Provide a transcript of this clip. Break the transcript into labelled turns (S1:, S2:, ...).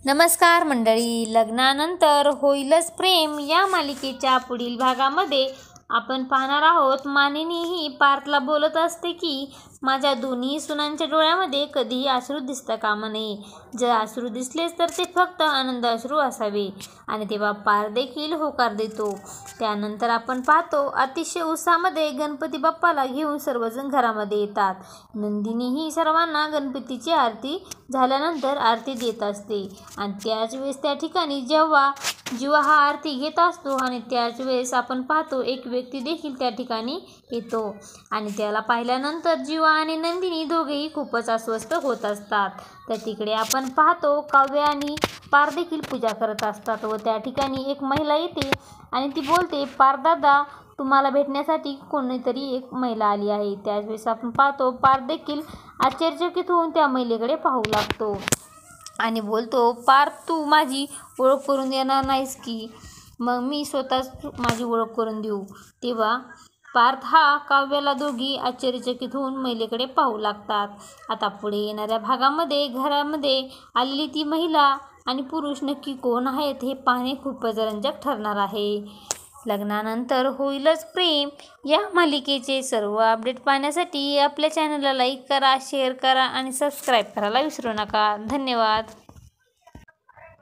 S1: नमस्कार मंडळी, लग्नानंतर होईलच प्रेम या मालिकेच्या पुढील भागामध्ये आपण पाहणार आहोत. मानिनी ही पार्थला बोलत असते की माझ्या दोन्ही सुनांच्या डोळ्यामध्ये कधीही अश्रू दिसता कामा नये. जर अश्रू दिसलेच तर ते फक्त आनंद अश्रू असावे. आणि तेव्हा पार्थ देखील होकार देतो. त्यानंतर आपण पाहतो अतिशय उत्साहामध्ये गणपती बाप्पाला घेऊन सर्वजण घरामध्ये येतात. नंदिनी ही सर्वांना गणपतीची आरती झाल्यानंतर आरती देत असते. आणि त्याच वेळेस त्या ठिकाणी जेव्हा जीवा हा आरती घेत असतो आणि त्याच वेळेस आपण पाहतो एक व्यक्ती देखील त्या ठिकाणी येतो. आणि त्याला पाहिल्यानंतर जीवा आणि नंदिनी दोघेही खूपच अस्वस्थ होत असतात. तर तिकडे आपण पाहतो काव्य आणि पार्थ देखील पूजा करत असतात. व त्या ठिकाणी एक महिला येते आणि ती बोलते, पार्थ दादा, तुम्हाला भेटण्यासाठी कोणीतरी एक महिला आली आहे. त्यावेळेस आपण पाहतो पार्थ देखील आश्चर्यचकित होऊन त्या महिलेकडे पाहू लागतो आणि बोलतो, पार्थ, तू माझी ओळख करून देणार नाहीस की मग मी स्वतःच माझी ओळख करून देऊ. तेव्हा पार्थ हा काव्याला दोघी आश्चर्यचकित होऊन महिलेकडे पाहू लागतात. आता पुढे येणाऱ्या भागामध्ये घरामध्ये आलेली ती महिला आणि पुरुष नक्की कोण आहेत हे पाहणे खूपच रंजक ठरणार आहे. लग्नानंतर होईलच प्रेम या मालिकेचे सर्व अपडेट पाहण्यासाठी आपल्या चॅनलला लाईक करा, शेअर करा आणि सबस्क्राईब करायला विसरू नका. धन्यवाद.